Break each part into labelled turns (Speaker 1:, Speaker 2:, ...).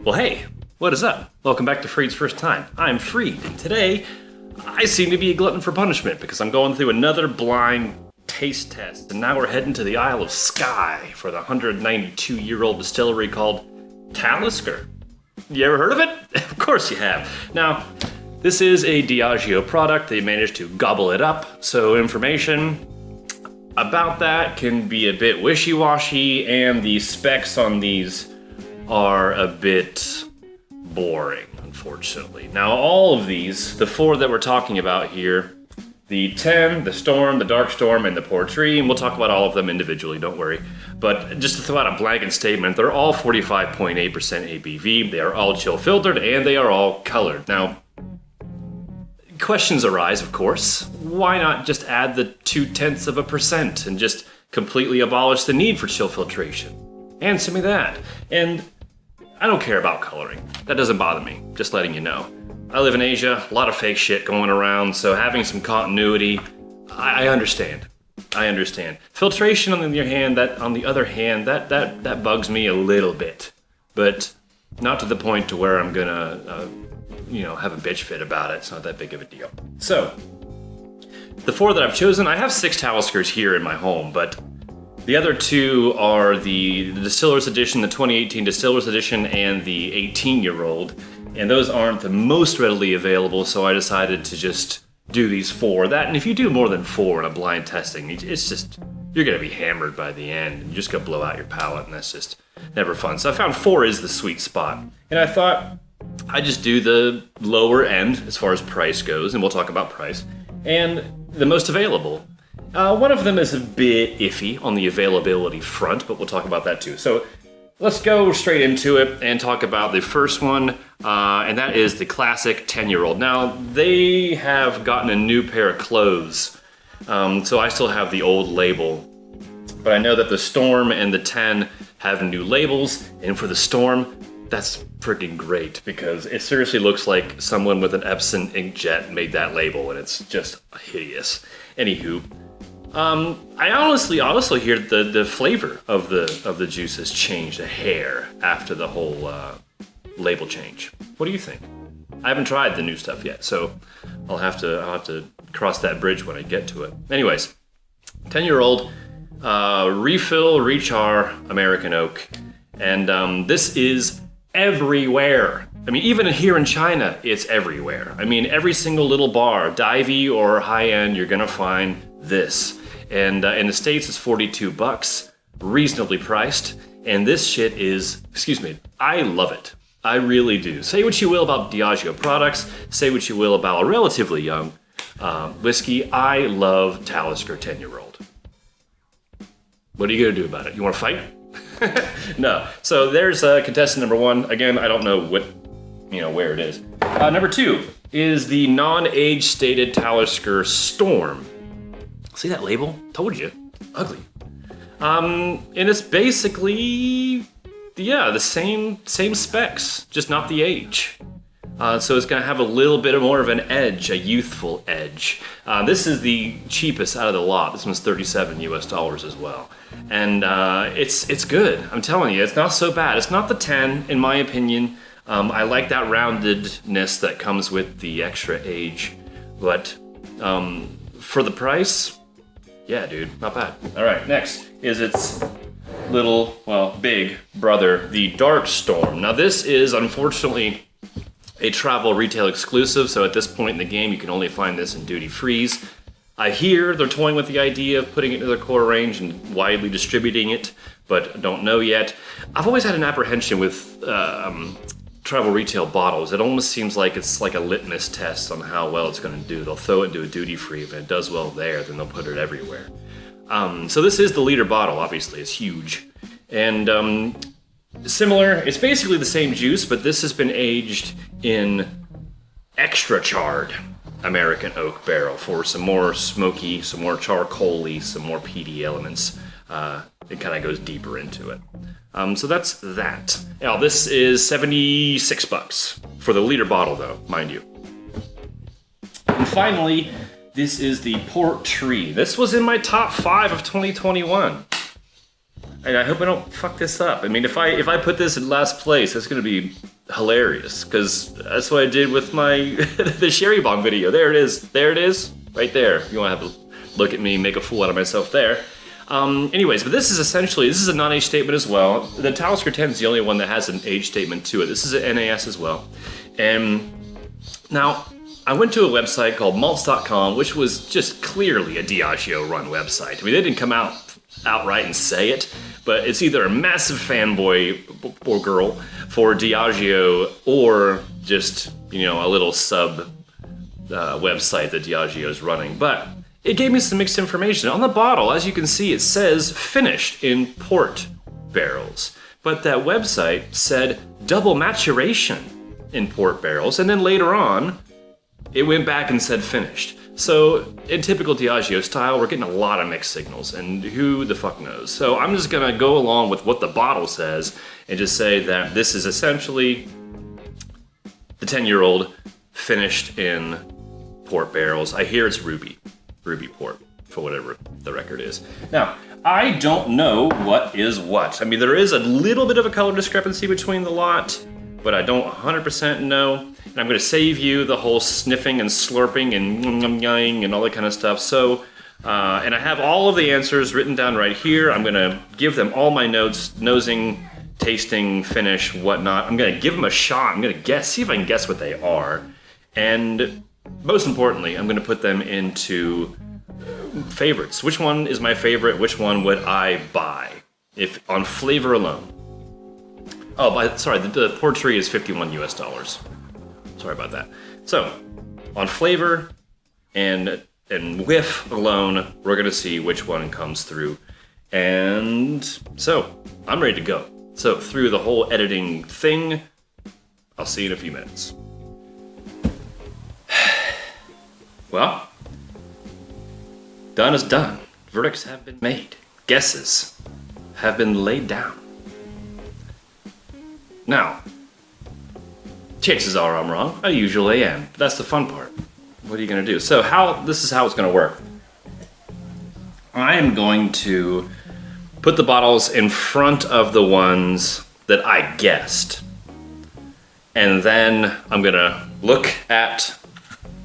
Speaker 1: Well, hey, what is up? Welcome back to Freed's First Time. I'm Freed, and today I seem to be a glutton for punishment because I'm going through another blind taste test, and now we're heading to the Isle of Skye for the 192-year-old distillery called Talisker. You ever heard of it? Of course you have. Now, this is a Diageo product. They managed to gobble it up, so information about that can be a bit wishy-washy, and the specs on these are a bit boring, unfortunately. Now, all of these, the four that we're talking about here, the 10, the Storm, the Dark Storm, and the Portree, and we'll talk about all of them individually, don't worry. But just to throw out a blanket statement, they're all 45.8% ABV, they are all chill filtered, and they are all colored. Now, questions arise, of course. Why not just add the 0.2% and just completely abolish the need for chill filtration? Answer me that. And I don't care about coloring. That doesn't bother me, just letting you know. I live in Asia, a lot of fake shit going around, so having some continuity, I understand. I understand. Filtration, on the other hand, that bugs me a little bit, but not to the point to where I'm gonna, have a bitch fit about it. It's not that big of a deal. So, the four that I've chosen, I have 6 Taliskers here in my home, but the other 2 are the Distiller's Edition, the 2018 Distiller's Edition, and the 18-year-old. And those aren't the most readily available, so I decided to just do these 4. And if you do more than 4 in a blind testing, it's just, you're gonna be hammered by the end, and you're just gonna blow out your palate, and that's just never fun. So I found 4 is the sweet spot. And I thought I'd just do the lower end as far as price goes, and we'll talk about price, and the most available. One of them is a bit iffy on the availability front, but we'll talk about that too. So let's go straight into it and talk about the first one, and that is the classic 10-year-old. Now, they have gotten a new pair of clothes, so I still have the old label, but I know that the Storm and the 10 have new labels, and for the Storm, that's freaking great, because it seriously looks like someone with an Epson inkjet made that label, and it's just hideous. Anywho, I honestly also hear the flavor of the juice has changed a hair after the whole label change. What do you think? I haven't tried the new stuff yet, so I'll have to cross that bridge when I get to it. Anyways, 10-year-old refill rechar American oak, and this is everywhere. I mean, even here in China, it's everywhere. I mean, every single little bar, divey or high-end, you're gonna find this. And in the States, it's $42, reasonably priced. And this shit is, I love it. I really do. Say what you will about Diageo products, say what you will about a relatively young whiskey. I love Talisker 10-year-old. What are you gonna do about it? You wanna fight? No. So there's contestant number 1. Again, I don't know where it is. Number 2 is the non-age stated Talisker Storm. See that label? Told you. Ugly. And it's basically, the same specs, just not the age. So it's gonna have a little bit more of an edge, a youthful edge. This is the cheapest out of the lot. This one's $37 US as well. And it's good. I'm telling you, it's not so bad. It's not the 10, in my opinion. I like that roundedness that comes with the extra age. But for the price, yeah, dude, not bad. All right, next is its big brother, the Dark Storm. Now this is, unfortunately, a travel retail exclusive, so at this point in the game, you can only find this in duty frees. I hear they're toying with the idea of putting it into their core range and widely distributing it, but don't know yet. I've always had an apprehension with travel retail bottles. It almost seems like it's like a litmus test on how well it's going to do. They'll throw it into a duty free. If it does well there, then they'll put it everywhere. So this is the liter bottle, obviously. It's huge. And similar, it's basically the same juice, but this has been aged in extra charred American oak barrel for some more smoky, some more charcoal-y, some more peaty elements. It kind of goes deeper into it. So that's that. Now, this is $76 for the liter bottle, though, mind you. And finally, this is the Portree. This was in my top 5 of 2021. And I hope I don't fuck this up. I mean, if I put this in last place, it's gonna be hilarious, because that's what I did with my the Sherry Bomb video. There it is, right there. You want to have a look at me make a fool out of myself there. Anyways, but this is a non-age statement as well. The Talisker 10 is the only one that has an age statement to it. This is an NAS as well. And now, I went to a website called malts.com, which was just clearly a Diageo run website. I mean, they didn't come out outright and say it, but it's either a massive fanboy or girl for Diageo or just, you know, a little sub website that Diageo is running. But it gave me some mixed information. On the bottle, as you can see, it says finished in port barrels. But that website said double maturation in port barrels. And then later on, it went back and said finished. So in typical Diageo style, we're getting a lot of mixed signals, and who the fuck knows. So I'm just gonna go along with what the bottle says and just say that this is essentially the 10-year-old finished in port barrels. I hear it's ruby port, for whatever the record is. Now, I don't know what is what. I mean, there is a little bit of a color discrepancy between the lot, but I don't 100% know. And I'm gonna save you the whole sniffing and slurping and all that kind of stuff. So, and I have all of the answers written down right here. I'm gonna give them all my notes, nosing, tasting, finish, whatnot. I'm gonna give them a shot. I'm gonna see if I can guess what they are. And most importantly, I'm gonna put them into favorites. Which one is my favorite? Which one would I buy if on flavor alone? Oh, sorry, the Portree is $51 US. Sorry about that. So, on flavor and whiff alone, we're gonna see which one comes through. And so, I'm ready to go. So, through the whole editing thing, I'll see you in a few minutes. Well, done is done. Verdicts have been made. Guesses have been laid down. Now, chances are I'm wrong. I usually am. But that's the fun part. What are you gonna do? So this is how it's gonna work. I am going to put the bottles in front of the ones that I guessed. And then I'm gonna look at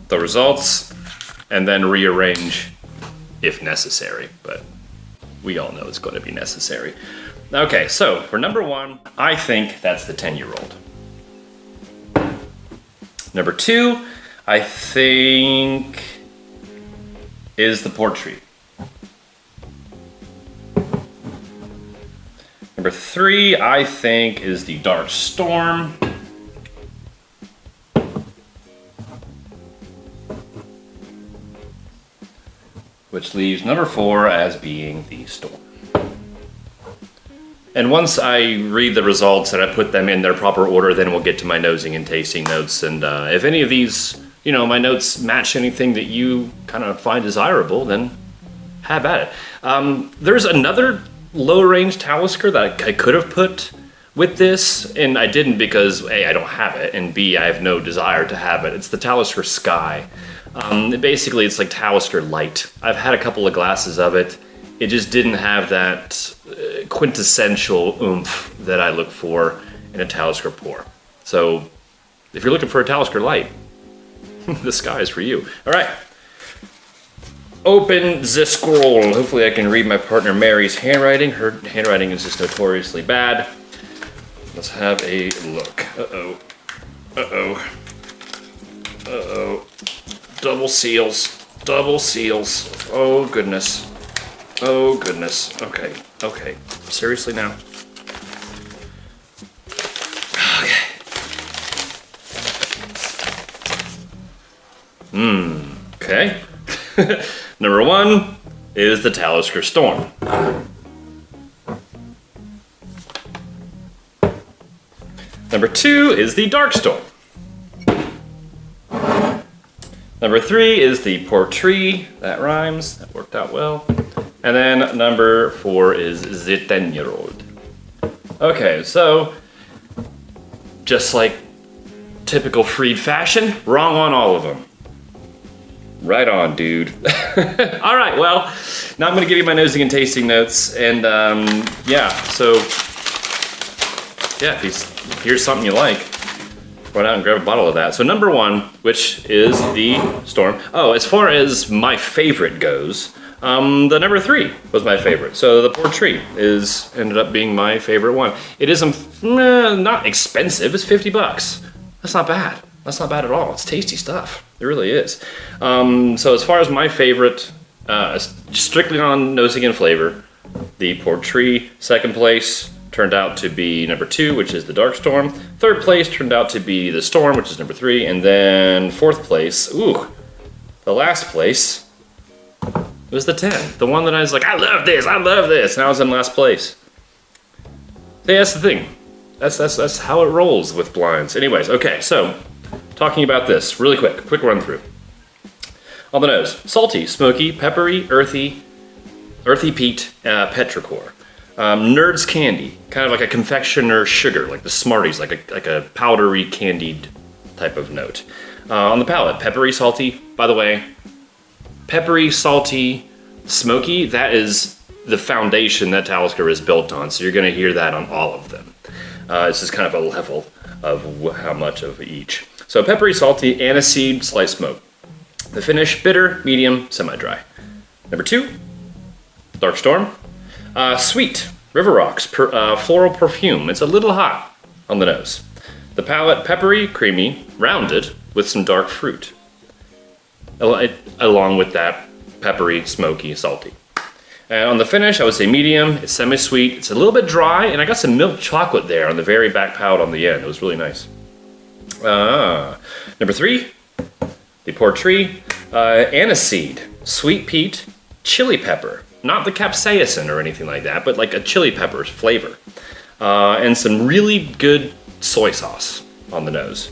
Speaker 1: the results and then rearrange if necessary. But we all know it's gonna be necessary. Okay, so for number one, I think that's the 10-year-old. Number two, I think is the Portree. Number three, I think is the Dark Storm. Which leaves number four as being the Storm. And once I read the results and I put them in their proper order, then we'll get to my nosing and tasting notes. And if any of these, you know, my notes match anything that you kind of find desirable, then have at it. There's another low-range Talisker that I could have put with this, and I didn't because A, I don't have it, and B, I have no desire to have it. It's the Talisker Skye. Basically, it's like Talisker Light. I've had a couple of glasses of it. It just didn't have that quintessential oomph that I look for in a Talisker pour. So, if you're looking for a Talisker Light, the Skye is for you. All right. Open the scroll. Hopefully I can read my partner Mary's handwriting. Her handwriting is just notoriously bad. Let's have a look. Uh-oh. Uh-oh. Uh-oh. Double seals. Double seals. Oh, goodness. Oh, goodness. Okay. Okay. Seriously now? Okay. Okay. Number one is the Talisker Storm. Number two is the Dark Storm. Number three is the Portree. That rhymes. That worked out well. And then number four is the 10-year-old. Okay, so just like typical Freed fashion, wrong on all of them. Right on, dude. All right, well, now I'm gonna give you my nosing and tasting notes, and yeah, so yeah, if here's something you like, run out and grab a bottle of that. So number 1, which is the Storm. Oh, as far as my favorite goes, the number 3 was my favorite. So the Portree ended up being my favorite one. It is not expensive. It's $50. That's not bad. That's not bad at all. It's tasty stuff. It really is. So as far as my favorite, strictly on nosing and flavor, the Portree. Second place turned out to be number 2, which is the Dark Storm. Third place turned out to be the Storm, which is number 3. And then fourth place, the last place was the 10. The one that I was like, I love this. And I was in last place. See, that's the thing. That's how it rolls with blinds. Anyways, okay, so talking about this really quick run through. On the nose, salty, smoky, peppery, earthy peat, petrichor. Nerd's candy, kind of like a confectioner sugar, like the Smarties, like a powdery candied type of note. On the palate, peppery, salty. By the way, peppery, salty, smoky, that is the foundation that Talisker is built on, so you're going to hear that on all of them. It's just kind of a level of how much of each. So peppery, salty, aniseed, slight smoke. The finish, bitter, medium, semi-dry. Number 2, Dark Storm. Sweet, River Rocks, floral perfume. It's a little hot on the nose. The palate, peppery, creamy, rounded, with some dark fruit. Along with that, peppery, smoky, salty. And on the finish, I would say medium. It's semi-sweet. It's a little bit dry, and I got some milk chocolate there on the very back palate on the end. It was really nice. Number 3, the Portree, aniseed, sweet peat, chili pepper. Not the capsaicin or anything like that, but like a chili pepper flavor. And some really good soy sauce on the nose.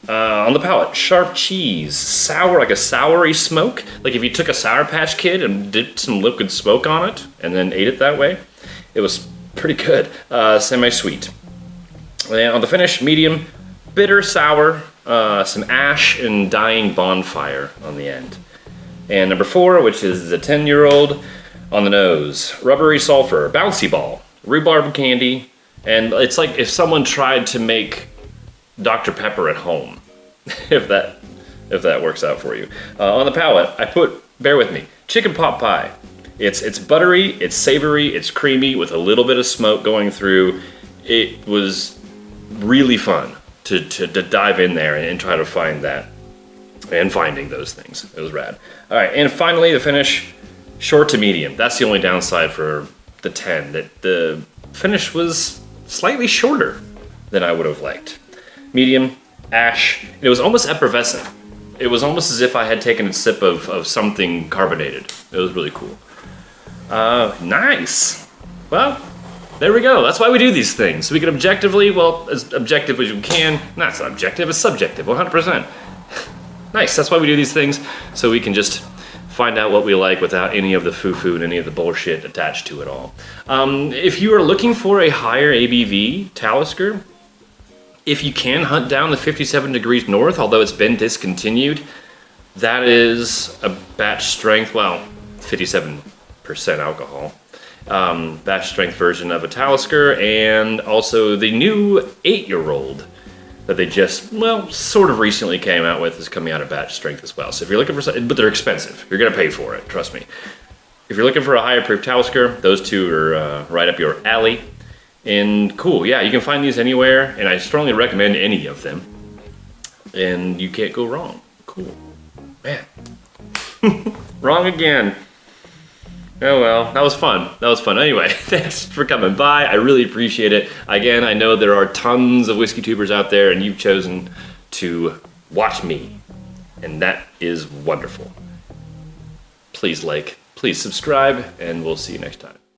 Speaker 1: On the palate, sharp cheese, sour, like a soury smoke. Like if you took a Sour Patch Kid and did some liquid smoke on it and then ate it that way, it was pretty good. Semi-sweet. And on the finish, medium, bitter, sour, some ash and dying bonfire on the end. And number 4, which is the 10-year-old, on the nose, rubbery sulfur, bouncy ball, rhubarb candy, and it's like if someone tried to make Dr. Pepper at home, if that works out for you. On the palate, I put, bear with me, chicken pot pie. It's buttery, it's savory, it's creamy with a little bit of smoke going through. It was really fun to dive in there and try to find that, and finding those things. It was rad. All right, and finally the finish, short to medium. That's the only downside for the 10, that the finish was slightly shorter than I would have liked. Medium, ash. It was almost effervescent. It was almost as if I had taken a sip of something carbonated. It was really cool. Nice. Well, there we go. That's why we do these things. So we can objectively, well, as objective as you can. Not so objective, it's subjective, 100%. Nice. That's why we do these things, so we can just find out what we like without any of the foo-foo and any of the bullshit attached to it all. If you are looking for a higher ABV Talisker, if you can hunt down the 57 degrees north, although it's been discontinued, that is a batch strength, well, 57% alcohol, batch strength version of a Talisker, and also the new 8-year-old that they just, well, sort of recently came out with is coming out of batch strength as well. So if you're looking for something, but they're expensive. You're gonna pay for it, trust me. If you're looking for a higher proof Talisker, those two are right up your alley. And cool, yeah, you can find these anywhere, and I strongly recommend any of them. And you can't go wrong. Cool. Man. Wrong again. Oh well, that was fun. That was fun. Anyway, thanks for coming by. I really appreciate it. Again, I know there are tons of whiskey tubers out there, and you've chosen to watch me. And that is wonderful. Please like, please subscribe, and we'll see you next time.